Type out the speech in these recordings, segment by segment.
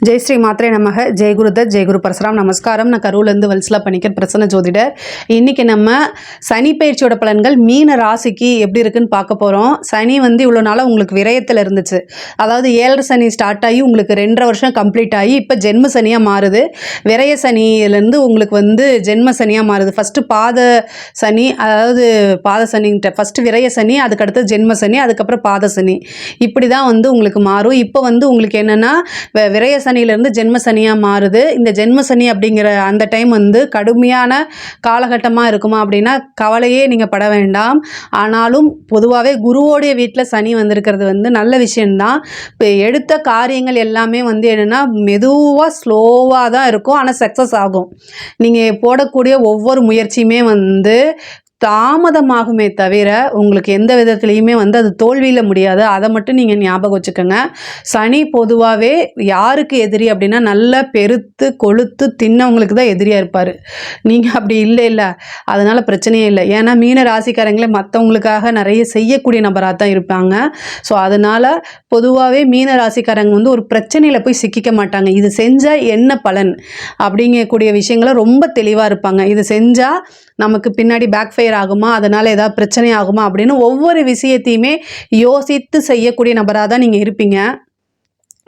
ஜெய் ஸ்ரீ மாத்ரே நமக. ஜெய் குருதத், ஜெய் குரு பரசுராம். நமஸ்காரம். நான் கரூர்லேருந்து வல்சலா பண்ணிக்கிறேன், பிரசன்ன ஜோதிடர். இன்றைக்கி நம்ம சனி பயிற்சியோட பலன்கள் மீன ராசிக்கு எப்படி இருக்குன்னு பார்க்க போகிறோம். சனி இவ்வளோ நாளாக உங்களுக்கு விரயத்தில் இருந்துச்சு. அதாவது 7 சனி ஸ்டார்ட் ஆகி உங்களுக்கு 2.5 வருஷம் கம்ப்ளீட் ஆகி இப்போ ஜென்ம சனியாக மாறுது. விரய சனியிலேருந்து உங்களுக்கு ஜென்ம சனியாக மாறுது. ஃபஸ்ட்டு பாத சனி, அதாவது பாத சனின்ட்ட ஃபஸ்ட்டு விரய சனி, அதுக்கடுத்து ஜென்ம சனி, அதுக்கப்புறம் பாத சனி, இப்படி தான் உங்களுக்கு மாறும். இப்போ உங்களுக்கு என்னென்னா விரய சனியிலேருந்து ஜென்ம சனியாக மாறுது. இந்த ஜென்ம சனி அப்படிங்கிற அந்த டைம் கடுமையான காலகட்டமாக இருக்குமா அப்படின்னா கவலையே நீங்கள் பட வேண்டாம். ஆனாலும் பொதுவாகவே குருவோடைய வீட்டில் சனி வந்திருக்கிறது நல்ல விஷயந்தான். இப்போ எடுத்த காரியங்கள் எல்லாமே என்னென்னா மெதுவாக ஸ்லோவாக தான் இருக்கும், ஆனால் சக்ஸஸ் ஆகும். நீங்கள் போடக்கூடிய ஒவ்வொரு முயற்சியுமே தாமதமாகுமே தவிர உங்களுக்கு எந்த விதத்துலேயுமே அது தோல்வியில் முடியாது. அதை மட்டும் நீங்கள் ஞாபகம் வச்சுக்கோங்க. சனி பொதுவாகவே யாருக்கு எதிரி அப்படின்னா நல்லா பெருத்து கொழுத்து தின்னவங்களுக்கு தான் எதிரியாக இருப்பார். நீங்கள் அப்படி இல்லை, அதனால் பிரச்சனையே இல்லை. ஏன்னா மீன ராசிக்காரங்களே மற்றவங்களுக்காக நிறைய செய்யக்கூடிய நபராக தான் இருப்பாங்க. ஸோ அதனால் பொதுவாகவே மீன ராசிக்காரங்க ஒரு பிரச்சனையில் போய் சிக்கிக்க மாட்டாங்க. இது செஞ்சால் என்ன பலன் அப்படிங்கக்கூடிய விஷயங்களை ரொம்ப தெளிவாக இருப்பாங்க. இது செஞ்சால் நமக்கு பின்னாடி பேக் ஃபயர் ஆகுமா, அதனால் ஏதாவது பிரச்சனை ஆகுமா அப்படின்னு ஒவ்வொரு விஷயத்தையுமே யோசித்து செய்யக்கூடிய நபராக தான் நீங்கள் இருப்பீங்க.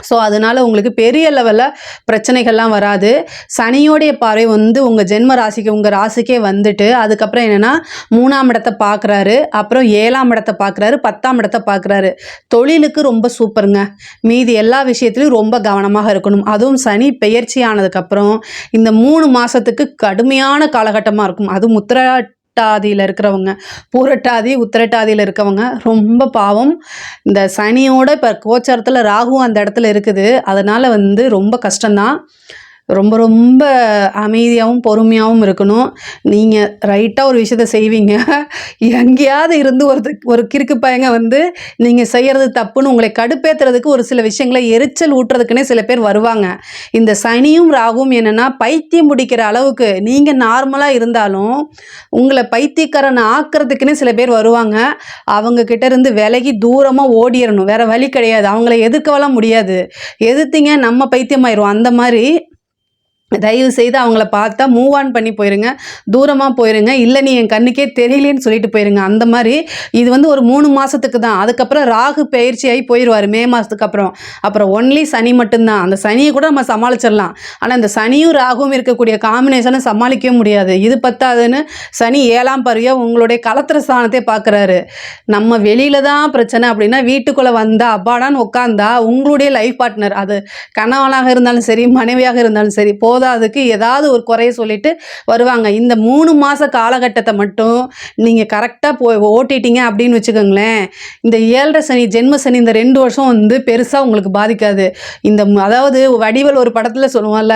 ஸோ அதனால் உங்களுக்கு பெரிய லெவலில் பிரச்சனைகள்லாம் வராது. சனியோடைய பார்வை உங்கள் ஜென்ம ராசிக்கு, உங்கள் ராசிக்கே வந்துட்டு அதுக்கப்புறம் என்னென்னா 3ஆம் இடத்தை பார்க்குறாரு, அப்புறம் 7ஆம் இடத்தை பார்க்குறாரு, 10ஆம் இடத்தை பார்க்குறாரு. தொழிலுக்கு ரொம்ப சூப்பருங்க. மீதி எல்லா விஷயத்துலையும் ரொம்ப கவனமாக இருக்கணும். அதுவும் சனி பெயர்ச்சி ஆனதுக்கப்புறம் இந்த 3 மாதத்துக்கு கடுமையான காலகட்டமாக இருக்கும். அதுவும் உத்திரட்டாதியில் இருக்கிறவங்க, பூரட்டாதி உத்திரட்டாதியில் இருக்கவங்க ரொம்ப பாவம். இந்த சனியோட இப்போ கோச்சாரத்தில் ராகுவும் அந்த இடத்துல இருக்குது. அதனால் ரொம்ப கஷ்டம்தான். ரொம்ப ரொம்ப அமைதியாகவும் பொறுமையாகவும் இருக்கணும். நீங்கள் ரைட்டாக ஒரு விஷயத்த செய்வீங்க, எங்கேயாவது இருந்து ஒரு கிறுக்கு பையங்க நீங்கள் செய்கிறது தப்புன்னு உங்களை கடுப்பேற்றுறதுக்கு ஒரு சில விஷயங்களை எரிச்சல் ஊட்டுறதுக்குன்னே சில பேர் வருவாங்க. இந்த சனியும் ராகுவும் என்னென்னா பைத்தியம் பிடிக்கிற அளவுக்கு நீங்கள் நார்மலாக இருந்தாலும் உங்களை பைத்தியக்காரன் ஆக்கிறதுக்குன்னே சில பேர் வருவாங்க. அவங்கக்கிட்ட இருந்து விலகி தூரமாக ஓடிடணும், வேறு வழி கிடையாது. அவங்கள எதிர்க்கலாம் முடியாது. எதிர்த்தீங்க நம்ம பைத்தியமாயிரும். அந்த மாதிரி தயவு செய்து அவங்கள பார்த்தா மூவ் ஆன் பண்ணி போயிருங்க, தூரமாக போயிருங்க. இல்லை நீ என் கண்ணுக்கே தெரியலேன்னு சொல்லிட்டு போயிருங்க. அந்த மாதிரி இது ஒரு 3 மாதத்துக்கு தான். அதுக்கப்புறம் ராகு பயிற்சியாகி போயிடுவார் மே மாதத்துக்கு அப்புறம் ஒன்லி சனி மட்டும்தான். அந்த சனியை கூட நம்ம சமாளிச்சிடலாம். ஆனால் இந்த சனியும் ராகுவும் இருக்கக்கூடிய காம்பினேஷனை சமாளிக்கவே முடியாது. இது பத்தாதுன்னு சனி 7ஆம் பார்வையாக உங்களுடைய கலத்திர ஸ்தானத்தை பார்க்குறாரு. நம்ம வெளியில் தான் பிரச்சனை அப்படின்னா வீட்டுக்குள்ளே வந்தால் அப்பாடான்னு உட்காந்தா உங்களுடைய லைஃப் பார்ட்னர், அது கணவனாக இருந்தாலும் சரி மனைவியாக இருந்தாலும் சரி, அதுக்கு ஏதாவது ஒரு குறைய சொல்லிட்டு வருவாங்க. இந்த 3 மாத காலகட்டத்தை மட்டும் நீங்கள் கரெக்டாக ஓட்டிட்டீங்க அப்படின்னு வச்சுக்கோங்களேன். இந்த 7.5 சனி ஜென்ம சனி இந்த 2 வருஷம் பெருசாக உங்களுக்கு பாதிக்காது. அதாவது வடிவேல் ஒரு படத்தில் சொல்லுவான்ல,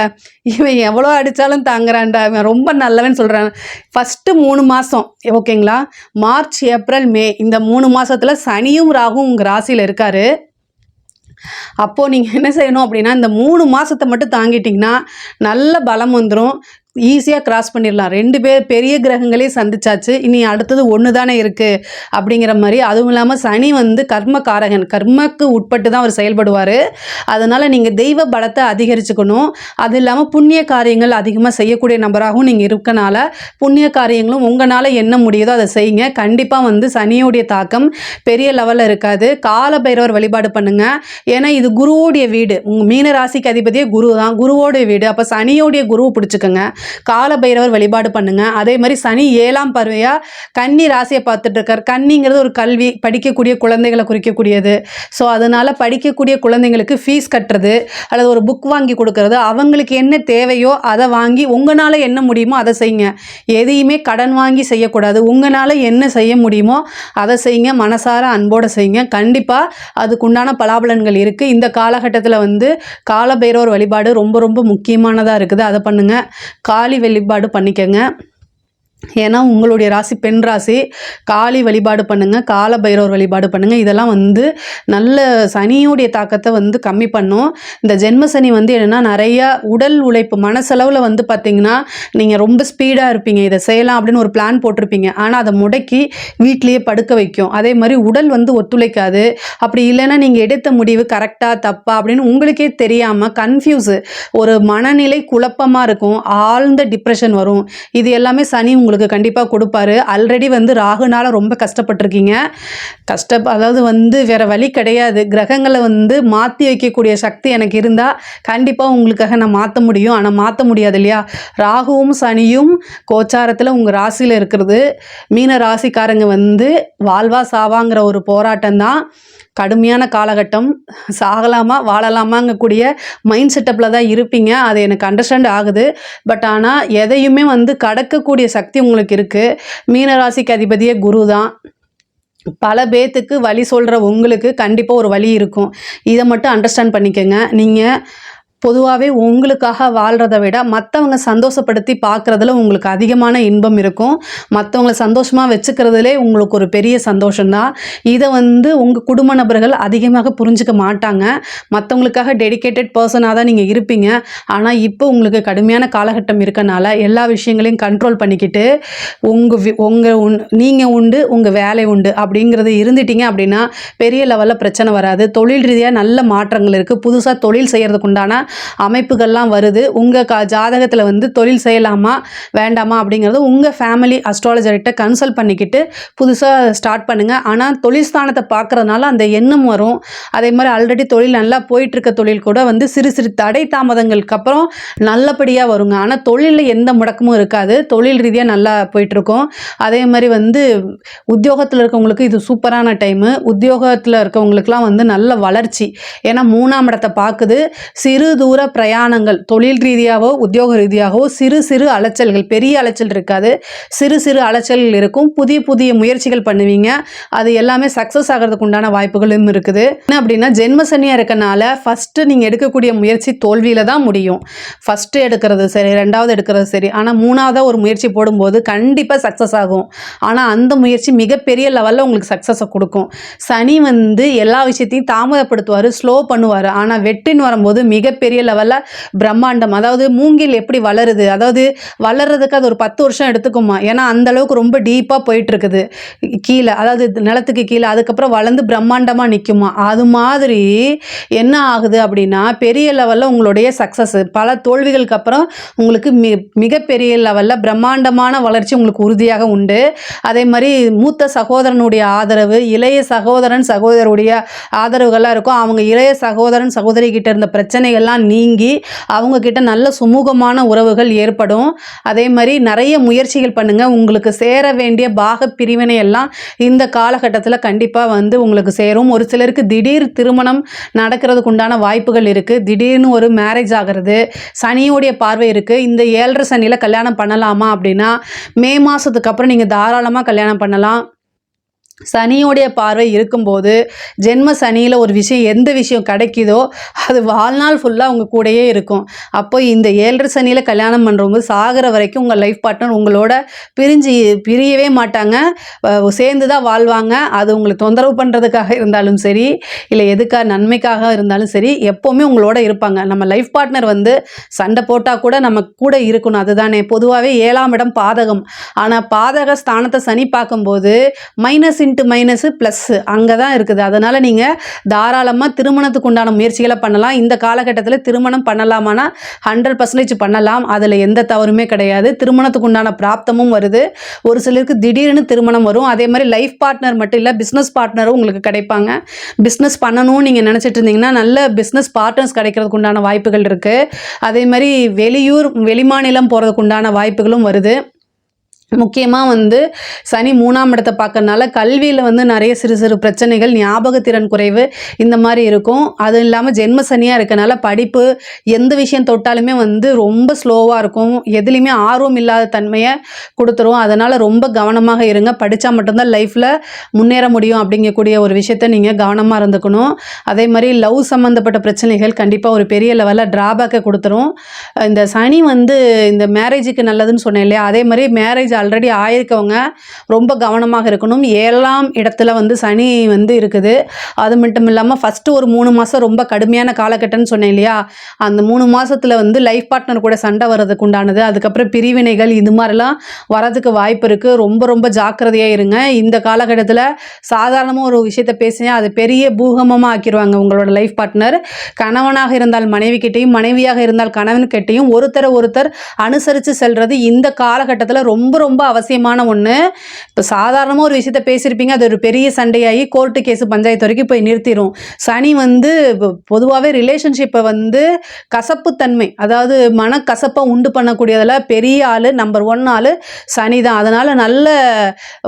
இவன் எவ்வளோ அடித்தாலும் தாங்குறான்டா, இவன் ரொம்ப நல்லவன் சொல்கிறான். ஃபஸ்ட்டு 3 மாதம் ஓகேங்களா, மார்ச் ஏப்ரல் மே இந்த 3 மாதத்தில் சனியும் ராகும் உங்கள் ராசியில் இருக்காரு. அப்போது நீங்கள் என்ன செய்யணும் அப்படின்னா இந்த 3 மாதத்தை மட்டும் தாங்கிட்டிங்கன்னா நல்ல பலம் வந்துடும். ஈஸியாக கிராஸ் பண்ணிடலாம். 2 பெரிய கிரகங்களே சந்திச்சாச்சு, இனி அடுத்தது ஒன்று தானே இருக்குது அப்படிங்கிற மாதிரி. அதுவும் இல்லாமல் சனி கர்மக்காரகன், கர்மக்கு உட்பட்டு தான் அவர் செயல்படுவார். அதனால் நீங்கள் தெய்வ பலத்தை அதிகரிச்சுக்கணும். அது இல்லாமல் புண்ணிய காரியங்கள் அதிகமாக செய்யக்கூடிய நபராகவும் நீங்கள் இருக்கனால புண்ணிய காரியங்களும் உங்களால் என்ன முடியுதோ அதை செய்யுங்க. கண்டிப்பாக சனியோடைய தாக்கம் பெரிய லெவலில் இருக்காது. கால பைரவர் வழிபாடு பண்ணுங்கள். ஏன்னா இது குருவோடைய வீடு. உங்கள் மீன ராசிக்கு அதிபதியே குரு தான், குருவோடைய வீடு. அப்போ சனியோடைய குருவை பிடிச்சிக்கோங்க, கால பைரவர் வழிபாடு பண்ணுங்க. அதே மாதிரி சனி 7ஆம் பார்வையாக கன்னி ராசியை பார்த்துட்டு இருக்கார். கன்னிங்கிறது ஒரு கல்வி, படிக்கக்கூடிய குழந்தைகளை குறிக்கக்கூடியது. ஸோ அதனால் படிக்கக்கூடிய குழந்தைங்களுக்கு ஃபீஸ் கட்டுறது அல்லது ஒரு புக் வாங்கி கொடுக்கறது, அவங்களுக்கு என்ன தேவையோ அதை வாங்கி உங்களால் என்ன முடியுமோ அதை செய்யுங்க. எதையுமே கடன் வாங்கி செய்யக்கூடாது. உங்களால் என்ன செய்ய முடியுமோ அதை செய்யுங்க, மனசார அன்போடு செய்யுங்க. கண்டிப்பாக அதுக்குண்டான பலாபலன்கள் இருக்குது. இந்த காலகட்டத்தில் கால பைரவர் வழிபாடு ரொம்ப ரொம்ப முக்கியமானதாக இருக்குது. அதை பண்ணுங்கள். காளி வழிபாடு பண்ணிக்கங்க. ஏன்னா உங்களுடைய ராசி பெண் ராசி. காளி வழிபாடு பண்ணுங்கள், கால பைரவர் வழிபாடு பண்ணுங்கள். இதெல்லாம் வந்து நல்ல சனியோடைய தாக்கத்தை வந்து கம்மி பண்ணும். இந்த ஜென்ம சனி வந்து என்னென்னா நிறையா உடல் உழைப்பு மனசளவில் வந்து பார்த்திங்கன்னா நீங்கள் ரொம்ப ஸ்பீடாக இருப்பீங்க, இதை செய்யலாம் அப்படின்னு ஒரு பிளான் போட்டிருப்பீங்க. ஆனால் அதை முடக்கி வீட்லேயே படுக்க வைக்கும். அதே மாதிரி உடல் வந்து ஒத்துழைக்காது. அப்படி இல்லைன்னா நீங்கள் எடுத்த முடிவு கரெக்டாக தப்பா அப்படின்னு உங்களுக்கே தெரியாமல் கன்ஃபியூஸு, ஒரு மனநிலை குழப்பமாக இருக்கும், ஆழ்ந்த டிப்ரெஷன் வரும். இது எல்லாமே சனி உங்களுக்கு கண்டிப்பாக கொடுப்பாரு. ஆல்ரெடி வந்து ராகுனால ரொம்ப கஷ்டப்பட்டிருக்கீங்க. அதாவது வந்து வேற வழி கிடையாது. கிரகங்களை வந்து மாற்றி வைக்கக்கூடிய சக்தி எனக்கு இருந்தால் கண்டிப்பாக உங்களுக்காக நான் மாற்ற முடியும். ஆனால் மாற்ற முடியாது இல்லையா? ராகுவும் சனியும் கோச்சாரத்தில் உங்கள் ராசியில் இருக்கிறது. மீன ராசிக்காரங்க வந்து வாழ்வா சாவாங்கிற ஒரு போராட்டம் தான். கடுமையான காலகட்டம். சாகலாமா வாழலாமாங்கக்கூடிய மைண்ட் செட்டப்பில் தான் இருப்பீங்க. அது எனக்கு அண்டர்ஸ்டாண்ட் ஆகுது. பட் ஆனால் எதையுமே வந்து கடக்கக்கூடிய சக்தி உங்களுக்கு இருக்குது. மீனராசிக்கு அதிபதியே குரு தான். பல பேத்துக்கு வழி சொல்கிற உங்களுக்கு கண்டிப்பாக ஒரு வழி இருக்கும். இதை மட்டும் அண்டர்ஸ்டாண்ட் பண்ணிக்கோங்க. நீங்கள் பொதுவாகவே உங்களுக்காக வாழ்கிறத விட மற்றவங்க சந்தோஷப்படுத்தி பார்க்குறதுல உங்களுக்கு அதிகமான இன்பம் இருக்கும். மற்றவங்களை சந்தோஷமாக வச்சுக்கிறதுலே உங்களுக்கு ஒரு பெரிய சந்தோஷம்தான். இதை வந்து உங்கள் குடும்ப நபர்கள் அதிகமாக புரிஞ்சுக்க மாட்டாங்க. மற்றவங்களுக்காக டெடிகேட்டட் பர்சனாக தான் நீங்கள் இருப்பீங்க. ஆனால் இப்போ உங்களுக்கு கடுமையான காலகட்டம் இருக்கனால எல்லா விஷயங்களையும் கண்ட்ரோல் பண்ணிக்கிட்டு நீங்கள் உண்டு, உங்கள் வேலை உண்டு அப்படிங்கிறது இருந்துட்டீங்க அப்படின்னா பெரிய லெவலில் பிரச்சனை வராது. தொழில் ரீதியாக நல்ல மாற்றங்கள் இருக்குது. புதுசாக தொழில் செய்கிறதுக்கு உண்டான அமைப்புகள்லாம் வருது. உங்கள் ஜாதகத்தில் வந்து தொழில் செய்யலாமா வேண்டாமா அப்படிங்கிறது உங்கள் ஃபேமிலி அஸ்ட்ராலஜர்கிட்ட கன்சல்ட் பண்ணிக்கிட்டு புதுசாக ஸ்டார்ட் பண்ணுங்கள். ஆனால் தொழில் ஸ்தானத்தை பார்க்குறதுனால அந்த எண்ணம் வரும். அதே மாதிரி ஆல்ரெடி தொழில் நல்லா போயிட்டுருக்க தொழில் கூட வந்து சிறு சிறு தடை தாமதங்களுக்கு அப்புறம் நல்லபடியாக வருங்க. ஆனால் தொழிலில் எந்த முடக்கமும் இருக்காது. தொழில் ரீதியாக நல்லா போயிட்டுருக்கோம். அதே மாதிரி வந்து உத்தியோகத்தில் இருக்கவங்களுக்கு இது சூப்பரான டைமு. உத்தியோகத்தில் இருக்கவங்களுக்குலாம் வந்து நல்ல வளர்ச்சி. ஏன்னா 3ஆம் இடத்தை பார்க்குது. சிறு தூர பிரயாணங்கள் தொழில் ரீதியாகவோ உத்தியோக ரீதியாகவோ சிறு சிறு அலைச்சல்கள், பெரிய அலைச்சல் இருக்காது, சிறு சிறு அலைச்சல்கள் இருக்கும். புதிய புதிய முயற்சிகள் பண்ணுவீங்க. அது எல்லாமே சக்ஸஸ் ஆகிறதுக்கு உண்டான வாய்ப்புகளும் இருக்குது. என்ன அப்படின்னா ஜென்ம சனியாக இருக்கனால ஃபஸ்ட்டு நீங்கள் எடுக்கக்கூடிய முயற்சி தோல்வியில் தான் முடியும். ஃபஸ்ட்டு எடுக்கிறது சரி, 2வது எடுக்கிறது சரி, ஆனால் 3ஆவதாக ஒரு முயற்சி போடும்போது கண்டிப்பாக சக்ஸஸ் ஆகும். ஆனால் அந்த முயற்சி மிகப்பெரிய லெவலில் உங்களுக்கு சக்ஸஸை கொடுக்கும். சனி வந்து எல்லா விஷயத்தையும் தாமதப்படுத்துவார், ஸ்லோ பண்ணுவார். ஆனால் வெற்றின்னு வரும்போது மிகப்பெரிய லெவலில் பிரம்மாண்டம். அதாவது மூங்கில் எப்படி வளருது, அதாவது வளர்றதுக்கு அது ஒரு 10 வருஷம் எடுத்துக்குமா. ஏன்னா அந்த அளவுக்கு ரொம்ப டீப்பாக போயிட்டு இருக்குது கீழே, அதாவது நிலத்துக்கு கீழே. அதுக்கப்புறம் வளர்ந்து பிரம்மாண்டமாக நிற்குமா. அது மாதிரி என்ன ஆகுது அப்படின்னா பெரிய லெவலில் உங்களுடைய சக்ஸஸ், பல தோல்விகளுக்கு அப்புறம் உங்களுக்கு மிகப்பெரிய லெவலில் பிரம்மாண்டமான வளர்ச்சி உங்களுக்கு உறுதியாக உண்டு. அதே மாதிரி மூத்த சகோதரனுடைய ஆதரவு, இளைய சகோதரன் சகோதரருடைய ஆதரவுகள்லாம் இருக்கும். அவங்க இளைய சகோதரன் சகோதரி கிட்ட இருந்த பிரச்சனைகள்லாம் நீங்கி அவங்கக்கிட்ட நல்ல சுமூகமான உறவுகள் ஏற்படும். அதே மாதிரி நிறைய முயற்சிகள் பண்ணுங்கள். உங்களுக்கு சேர வேண்டிய பாக பிரிவினை எல்லாம் இந்த காலகட்டத்தில் கண்டிப்பாக வந்து உங்களுக்கு சேரும். ஒரு சிலருக்கு திடீர் திருமணம் நடக்கிறதுக்கு உண்டான வாய்ப்புகள் இருக்குது. திடீர்னு ஒரு மேரேஜ் ஆகிறது. சனியோடைய பார்வை இருக்குது. இந்த 7.5 சனியில் கல்யாணம் பண்ணலாமா அப்படின்னா மே மாதத்துக்கு அப்புறம் நீங்கள் தாராளமாக கல்யாணம் பண்ணலாம். சனியோடைய பார்வை இருக்கும்போது ஜென்ம சனியில் ஒரு விஷயம், எந்த விஷயம் கிடைக்குதோ அது வாழ்நாள் ஃபுல்லாக உங்கள் கூடயே இருக்கும். அப்போ இந்த 7.5 சனியில் கல்யாணம் பண்ணுறவங்க சாகிற வரைக்கும் உங்கள் லைஃப் பார்ட்னர் உங்களோட பிரியவே மாட்டாங்க, சேர்ந்து தான் வாழ்வாங்க. அது உங்களை தொந்தரவு பண்ணுறதுக்காக இருந்தாலும் சரி, இல்லை எதுக்காக நன்மைக்காக இருந்தாலும் சரி, எப்போவுமே உங்களோட இருப்பாங்க. நம்ம லைஃப் பார்ட்னர் வந்து சண்டை போட்டால் கூட நம்ம கூட இருக்கணும். அதுதானே. பொதுவாகவே 7ஆம் இடம் பாதகம். ஆனால் பாதக ஸ்தானத்தை சனி பார்க்கும்போது மைனஸ் இன்ட்டு மைனஸு ப்ளஸ்ஸு அங்கே தான் இருக்குது. அதனால் நீங்கள் தாராளமாக திருமணத்துக்கு உண்டான முயற்சிகளை பண்ணலாம். இந்த காலகட்டத்தில் திருமணம் பண்ணலாமான்னா 100% பண்ணலாம். அதில் எந்த தவறுமே கிடையாது. திருமணத்துக்கு உண்டான பிராப்தமும் வருது. ஒரு சிலருக்கு திடீர்னு திருமணம் வரும். அதே மாதிரி லைஃப் பார்ட்னர் மட்டும் இல்லை, பிஸ்னஸ் பார்ட்னரும் உங்களுக்கு கிடைப்பாங்க. பிஸ்னஸ் பண்ணணும்னு நீங்கள் நினச்சிட்டு இருந்தீங்கன்னா நல்ல பிஸ்னஸ் பார்ட்னர்ஸ் கிடைக்கிறதுக்கு உண்டான வாய்ப்புகள் இருக்குது. அதே மாதிரி வெளியூர் வெளிமாநிலம் போகிறதுக்கு உண்டான வாய்ப்புகளும் வருது. முக்கியமாக வந்து சனி 3ஆம் இடத்தை பார்க்கறனால கல்வியில் வந்து நிறைய சிறு சிறு பிரச்சனைகள், ஞாபகத்திறன் குறைவு இந்த மாதிரி இருக்கும். அதுவும் இல்லாமல் ஜென்ம சனியாக இருக்கனால படிப்பு எந்த விஷயம் தொட்டாலுமே வந்து ரொம்ப ஸ்லோவாக இருக்கும். எதுலேயுமே ஆர்வம் இல்லாத தன்மையை கொடுத்துரும். அதனால் ரொம்ப கவனமாக இருங்க. படித்தா மட்டும்தான் லைஃப்பில் முன்னேற முடியும் அப்படிங்கக்கூடிய ஒரு விஷயத்தை நீங்கள் கவனமாக இருந்துக்கணும். அதே மாதிரி லவ் சம்மந்தப்பட்ட பிரச்சனைகள் கண்டிப்பாக ஒரு பெரிய லெவலில் ட்ராபேக்கை கொடுத்துரும். இந்த சனி வந்து இந்த மேரேஜுக்கு நல்லதுன்னு சொன்னேன் இல்லையா, அதே மாதிரி மேரேஜ் ஆல்ரெடி ஆயிருக்கவங்க ரொம்ப கவனமாக இருக்கணும். 7ஆம் இடத்துல வந்து சனி வந்து இருக்குது. அது மட்டும் இல்லாமல் ஃபஸ்ட்டு ஒரு 3 மாதம் ரொம்ப கடுமையான காலகட்டம்னு சொன்னேன் இல்லையா, அந்த 3 மாதத்தில் வந்து லைஃப் பார்ட்னர் கூட சண்டை வர்றதுக்கு உண்டானது, அதுக்கப்புறம் பிரிவினைகள் இது மாதிரிலாம் வரதுக்கு வாய்ப்பு இருக்குது. ரொம்ப ரொம்ப ஜாக்கிரதையாக இருங்க. இந்த காலகட்டத்தில் சாதாரணமாக ஒரு விஷயத்த பேசினா அது பெரிய பூகம்பமாக ஆக்கிடுவாங்க உங்களோட லைஃப் பார்ட்னர். கணவனாக இருந்தால் மனைவி கிட்டையும், மனைவியாக இருந்தால் கணவன் கிட்டையும் ஒருத்தர் அனுசரித்து செல்வது இந்த காலகட்டத்தில் ரொம்ப ரொம்ப அவசியமான ஒன்று. இப்போ சாதாரணமாக ஒரு விஷயத்த பேசியிருப்பீங்க, அது ஒரு பெரிய சண்டையாகி கோர்ட்டு கேஸு பஞ்சாயத்து வரைக்கும் போய் நிறுத்திடும். சனி வந்து பொதுவாகவே ரிலேஷன்ஷிப்பை வந்து கசப்புத்தன்மை, அதாவது மனக்கசப்பை உண்டு பண்ணக்கூடியதில் பெரிய ஆள், நம்பர் 1 ஆள் சனி தான். அதனால் நல்ல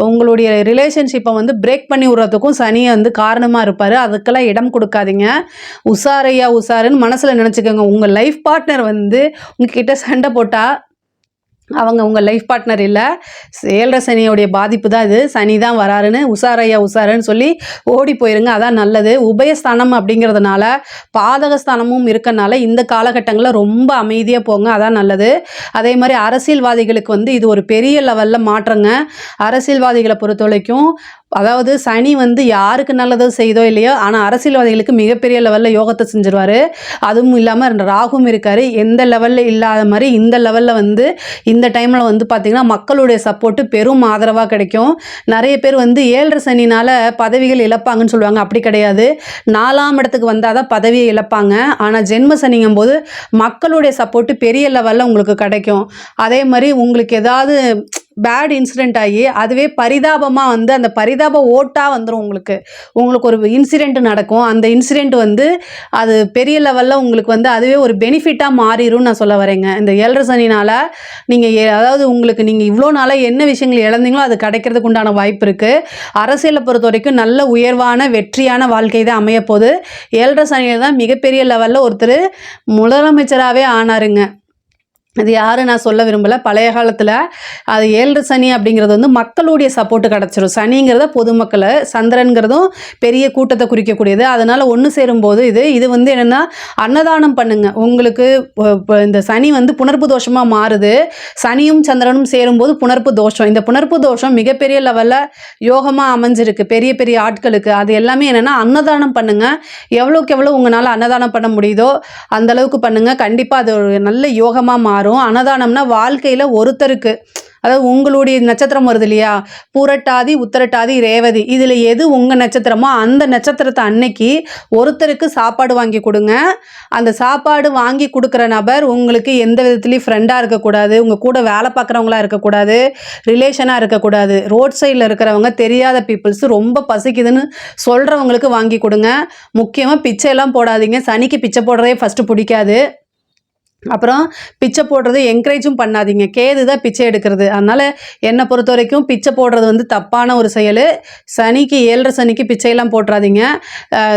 உங்களுடைய ரிலேஷன்ஷிப்பை வந்து பிரேக் பண்ணி விடுறதுக்கும் சனி வந்து காரணமாக இருப்பார். அதுக்கெல்லாம் இடம் கொடுக்காதீங்க. உஷாரையா உஷாருன்னு மனசில் நினச்சிக்கோங்க. உங்கள் லைஃப் பார்ட்னர் வந்து உங்ககிட்ட சண்டை போட்டால் அவங்க உங்கள் லைஃப் பார்ட்னர் இல்லை, 7 சனியோடைய பாதிப்பு தான் இது. சனி தான் வராருன்னு உஷாரையா உஷாருன்னு சொல்லி ஓடி போயிருங்க. அதான் நல்லது. உபயஸ்தானம் அப்படிங்கிறதுனால பாதகஸ்தானமும் இருக்கனால இந்த காலகட்டங்களில் ரொம்ப அமைதியாக போங்க, அதான் நல்லது. அதே மாதிரி அரசியல்வாதிகளுக்கு வந்து இது ஒரு பெரிய லெவலில் மாற்றங்க. அரசியல்வாதிகளை பொறுத்த வரைக்கும் அதாவது சனி வந்து யாருக்கு நல்லதோ செய்தோ இல்லையோ, ஆனால் அரசியல்வாதிகளுக்கு மிகப்பெரிய லெவலில் யோகத்தை செஞ்சிருவார். அதுவும் இல்லாமல் ராகும் இருக்கார். எந்த லெவலில் இல்லாத மாதிரி இந்த லெவலில் வந்து இந்த டைமில் வந்து பார்த்திங்கன்னா மக்களுடைய சப்போர்ட்டு பெரும் ஆதரவாக கிடைக்கும். நிறைய பேர் வந்து 7 சனினால் பதவிகள் இழப்பாங்கன்னு சொல்லுவாங்க. அப்படி கிடையாது. 4ஆம் இடத்துக்கு வந்தால் தான் பதவியை இழப்பாங்க. ஆனால் ஜென்ம சனிங்கும் போது மக்களுடைய சப்போர்ட்டு பெரிய லெவலில் உங்களுக்கு கிடைக்கும். அதே மாதிரி உங்களுக்கு ஏதாவது பேட் இன்சிடெண்ட் ஆகி அதுவே பரிதாபமாக வந்து அந்த பரிதாப ஓட்டாக வந்துடும். உங்களுக்கு ஒரு இன்சிடெண்ட் நடக்கும். அந்த இன்சிடெண்ட் வந்து அது பெரிய லெவலில் உங்களுக்கு வந்து அதுவே ஒரு பெனிஃபிட்டாக மாறிடும் நான் சொல்ல வரேங்க. இந்த 7 சனினால் நீங்கள் அதாவது நீங்கள் இவ்வளோ நாளாக என்ன விஷயங்கள் இழந்தீங்களோ அது கிடைக்கிறதுக்கு உண்டான வாய்ப்பு இருக்குது. அரசியலை பொறுத்த வரைக்கும் நல்ல உயர்வான வெற்றியான வாழ்க்கை தான் அமையப்போகுது. 7 சனியில் தான் மிகப்பெரிய லெவலில் ஒருத்தர் முதலமைச்சராகவே ஆனாருங்க. அது யார் நான் சொல்ல விரும்பலை. பழைய காலத்தில் அது 7 சனி அப்படிங்கிறது வந்து மக்களுடைய சப்போர்ட்டு கிடச்சிரும். சனிங்கிறத பொதுமக்களை, சந்திரன்கிறதும் பெரிய கூட்டத்தை குறிக்கக்கூடியது. அதனால் ஒன்று சேரும்போது இது வந்து என்னென்னா அன்னதானம் பண்ணுங்க. உங்களுக்கு இந்த சனி வந்து புணர்ப்பு தோஷமாக மாறுது. சனியும் சந்திரனும் சேரும்போது புணர்ப்பு தோஷம். இந்த புணர்ப்பு தோஷம் மிகப்பெரிய லெவலில் யோகமாக அமைஞ்சிருக்கு பெரிய பெரிய ஆட்களுக்கு. அது எல்லாமே என்னென்னா அன்னதானம் பண்ணுங்கள். எவ்வளோக்கு எவ்வளோ உங்களால் அன்னதானம் பண்ண முடியுதோ அந்தளவுக்கு பண்ணுங்கள். கண்டிப்பாக அது ஒரு நல்ல யோகமாக மாறும். அன்னதானம்னா வாழ்க்கையில் ஒருத்தருக்கு, அதாவது உங்களுடைய நட்சத்திரம் வருது இல்லையா, பூரட்டாதி உத்திரட்டாதி ரேவதி, இதில் எது உங்கள் நட்சத்திரமோ அந்த நட்சத்திரத்தை அன்னைக்கு ஒருத்தருக்கு சாப்பாடு வாங்கி கொடுங்க. அந்த சாப்பாடு வாங்கி கொடுக்குற நபர் உங்களுக்கு எந்த விதத்துலேயும் ஃப்ரெண்டாக இருக்கக்கூடாது, உங்கள் கூட வேலை பார்க்குறவங்களா இருக்கக்கூடாது, ரிலேஷனாக இருக்கக்கூடாது. ரோட் சைடில் இருக்கிறவங்க, தெரியாத பீப்புள்ஸ், ரொம்ப பசிக்குதுன்னு சொல்கிறவங்களுக்கு வாங்கி கொடுங்க. முக்கியமாக பிச்சையெல்லாம் போடாதீங்க. சனிக்கு பிச்சை போடுறதே ஃபஸ்ட்டு பிடிக்காது. அப்புறம் பிச்சை போடுறது என்கரேஜும் பண்ணாதீங்க. கேது தான் பிச்சை எடுக்கிறது. அதனால் என்னை பொறுத்த வரைக்கும் பிச்சை போடுறது வந்து தப்பான ஒரு செயல். சனிக்கு 7 சனிக்கு பிச்சையெல்லாம் போட்டுறாதீங்க.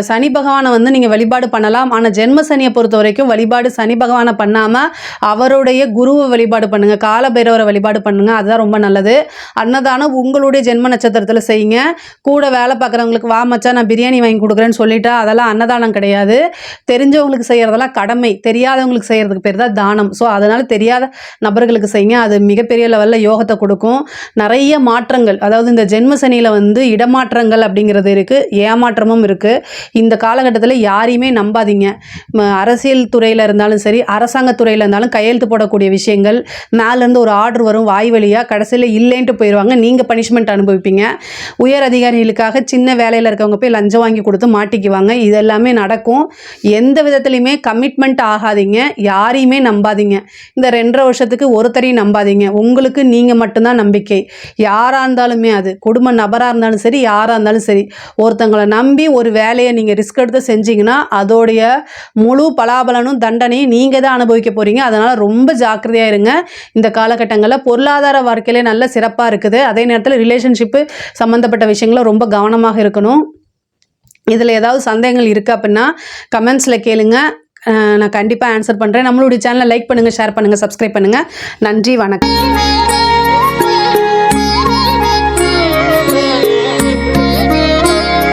சனி பகவானை வந்து நீங்கள் வழிபாடு பண்ணலாம். ஆனால் ஜென்ம சனியை பொறுத்த வரைக்கும் வழிபாடு சனி பகவானை பண்ணாமல் அவருடைய குருவை வழிபாடு பண்ணுங்கள், கால பைரவரை வழிபாடு பண்ணுங்கள். அதுதான் ரொம்ப நல்லது. அன்னதானம் உங்களுடைய ஜென்ம நட்சத்திரத்தில் செய்யுங்க. கூட வேலை பார்க்குறவங்களுக்கு வா மச்சா நான் பிரியாணி வாங்கி கொடுக்குறேன்னு சொல்லிட்டா அதெல்லாம் அன்னதானம் கிடையாது. தெரிஞ்சவங்களுக்கு செய்கிறதெல்லாம் கடமை, தெரியாதவங்களுக்கு செய்கிறதுக்கு பேர் தான் தானம். ஸோ அதனால் தெரியாத நபர்களுக்கு செய்யுங்க. அது மிகப்பெரிய லெவலில் யோகத்தை கொடுக்கும். நிறைய மாற்றங்கள், அதாவது இந்த ஜென்ம சனியில் வந்து இடமாற்றங்கள் அப்படிங்கிறது இருக்குது, ஏமாற்றமும் இருக்குது. இந்த காலகட்டத்தில் யாரையுமே நம்பாதீங்க. அரசியல் துறையில் இருந்தாலும் சரி, அரசாங்கத்துறையில் இருந்தாலும் கையெழுத்து போடக்கூடிய விஷயங்கள், மேலேருந்து ஒரு ஆர்டர் வரும் வாய் வழியாக, கடைசியில் இல்லைன்ட்டு போயிடுவாங்க. நீங்கள் பனிஷ்மெண்ட் அனுபவிப்பீங்க. உயர் அதிகாரிகளுக்காக சின்ன வேலையில் இருக்கவங்க போய் லஞ்சம் வாங்கி கொடுத்து மாட்டிக்குவாங்க. இதெல்லாமே நடக்கும். எந்த விதத்துலையுமே கமிட்மெண்ட் ஆகாதீங்க. யாரையுமே நம்பாதீங்க. இந்த 2.5 வருஷத்துக்கு ஒருத்தரையும் நம்பாதீங்க. உங்களுக்கு நீங்கள் மட்டும்தான் நம்பிக்கை. யாராக இருந்தாலுமே, அது குடும்ப நபராக இருந்தாலும் சரி, யாராக இருந்தாலும் சரி, ஒருத்தங்களை நம்பி ஒரு வேலையை நீங்கள் ரிஸ்க் எடுத்து செஞ்சீங்கன்னா அதோடைய முழு பலாபலனும் தண்டனையும் நீங்கள் தான் அனுபவிக்க போகிறீங்க. அதனால் ரொம்ப ஜாக்கிரதையாக இருங்க. இந்த காலகட்டங்களில் பொருளாதார வாழ்க்கையிலே நல்ல சிறப்பாக இருக்குது. அதே நேரத்தில் ரிலேஷன்ஷிப்பு சம்மந்தப்பட்ட விஷயங்களும் ரொம்ப கவனமாக இருக்கணும். இதில் ஏதாவது சந்தேகங்கள் இருக்குது அப்படின்னா கமெண்ட்ஸில் கேளுங்க. நான் கண்டிப்பாக ஆன்சர் பண்ணுறேன். நம்மளுடைய சேனலை லைக் பண்ணுங்கள், ஷேர் பண்ணுங்கள், சப்ஸ்கிரைப் பண்ணுங்கள். நன்றி, வணக்கம்.